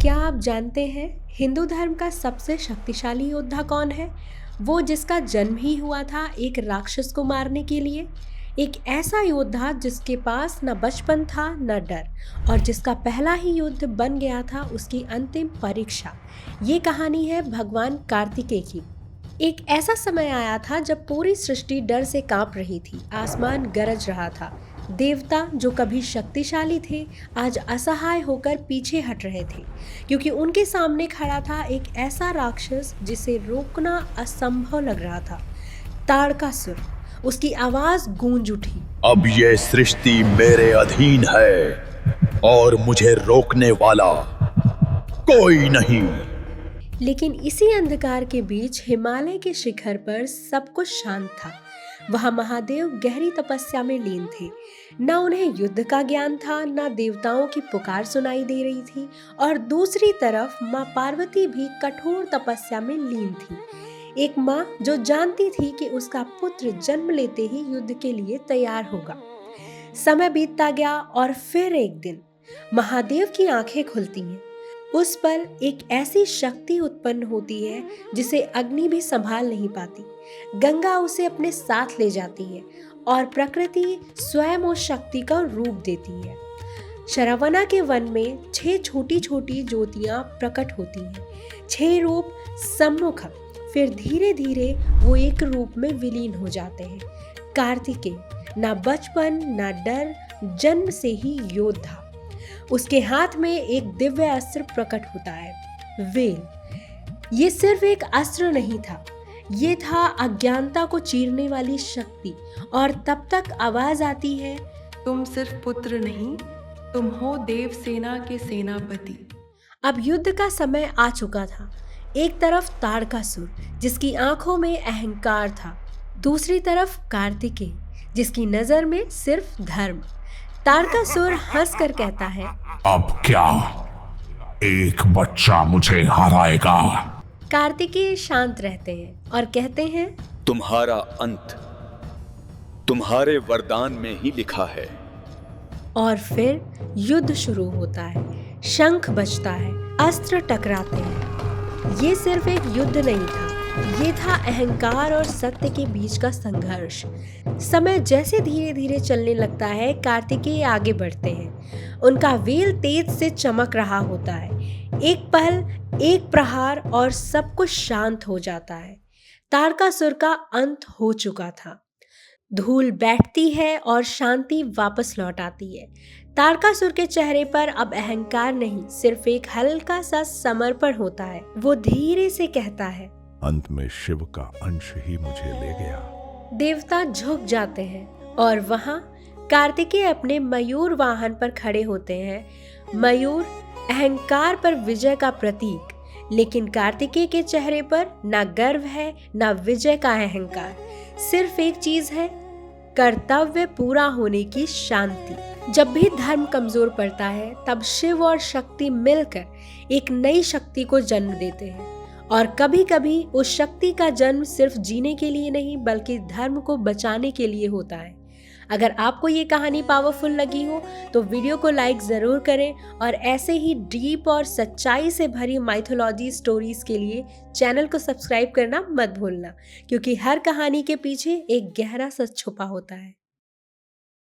क्या आप जानते हैं हिंदू धर्म का सबसे शक्तिशाली योद्धा कौन है? वो जिसका जन्म ही हुआ था एक राक्षस को मारने के लिए। एक ऐसा योद्धा जिसके पास न बचपन था न डर, और जिसका पहला ही युद्ध बन गया था उसकी अंतिम परीक्षा। ये कहानी है भगवान कार्तिकेय की। एक ऐसा समय आया था जब पूरी सृष्टि डर से कांप रही थी। आसमान गरज रहा था। देवता जो कभी शक्तिशाली थे आज असहाय होकर पीछे हट रहे थे, क्योंकि उनके सामने खड़ा था एक ऐसा राक्षस जिसे रोकना असंभव लग रहा था। ताड़कासुर। उसकी आवाज गूंज उठी। अब ये सृष्टि मेरे अधीन है और मुझे रोकने वाला कोई नहीं। लेकिन इसी अंधकार के बीच हिमालय के शिखर पर सब कुछ शांत था। वहां महादेव गहरी तपस्या में लीन थे। न उन्हें युद्ध का ज्ञान था, न देवताओं की पुकार सुनाई दे रही थी, और दूसरी तरफ माँ पार्वती भी कठोर तपस्या में लीन थी। एक माँ जो जानती थी कि उसका पुत्र जन्म लेते ही युद्ध के लिए तैयार होगा। समय बीतता गया और फिर एक दिन महादेव की आंखें खुलती हैं। उस पर एक ऐसी शक्ति उत्पन्न होती है जिसे अग्नि भी संभाल नहीं पाती। गंगा उसे अपने साथ ले जाती है और प्रकृति स्वयं उस शक्ति का रूप देती है। शरवना के वन में 6 छोटी छोटी ज्योतियां प्रकट होती हैं। 6 रूप सम्मुख, फिर धीरे धीरे वो एक रूप में विलीन हो जाते हैं। कार्तिकेय, ना बचपन ना डर, जन्म से ही योद्धा। उसके हाथ में एक दिव्य अस्त्र प्रकट होता है, वेल। ये सिर्फ एक अस्त्र नहीं था, ये था अज्ञानता को चीरने वाली शक्ति। और तब तक आवाज आती है, तुम सिर्फ पुत्र नहीं, तुम हो देव सेना के सेनापति। अब युद्ध का समय आ चुका था। एक तरफ ताड़कासुर जिसकी आंखों में अहंकार था, दूसरी तरफ कार्तिकेय जिसकी नजर में सिर्फ धर्म। ताड़कासुर हंसकर कहता है, अब क्या एक बच्चा मुझे हराएगा? कार्तिकेय शांत रहते हैं और कहते हैं, तुम्हारा अंत तुम्हारे वरदान में ही लिखा है। और फिर युद्ध शुरू होता है। शंख बजता है, अस्त्र टकराते हैं। ये सिर्फ एक युद्ध नहीं था, ये था अहंकार और सत्य के बीच का संघर्ष। समय जैसे धीरे धीरे चलने लगता है, कार्तिकेय आगे बढ़ते हैं। उनका वेल तेज से चमक रहा होता है। एक पल, एक प्रहार और सब कुछ शांत हो जाता है। ताड़कासुर का अंत हो चुका था। धूल बैठती है और शांति वापस लौट आती है। ताड़कासुर के चेहरे पर अब अहंकार नहीं, सिर्फ एक हल्का सा समर्पण होता है। वो धीरे से कहता है, अंत में शिव का अंश ही मुझे ले गया। देवता झुक जाते हैं और वहां कार्तिकेय अपने मयूर वाहन पर खड़े होते हैं। मयूर अहंकार पर विजय का प्रतीक, लेकिन कार्तिकेय के चेहरे पर ना गर्व है ना विजय का अहंकार। सिर्फ एक चीज है, कर्तव्य पूरा होने की शांति। जब भी धर्म कमजोर पड़ता है तब शिव और शक्ति मिलकर एक नई शक्ति को जन्म देते हैं। और कभी कभी उस शक्ति का जन्म सिर्फ जीने के लिए नहीं बल्कि धर्म को बचाने के लिए होता है। अगर आपको ये कहानी पावरफुल लगी हो तो वीडियो को लाइक ज़रूर करें, और ऐसे ही डीप और सच्चाई से भरी माइथोलॉजी स्टोरीज के लिए चैनल को सब्सक्राइब करना मत भूलना, क्योंकि हर कहानी के पीछे एक गहरा सच छुपा होता है।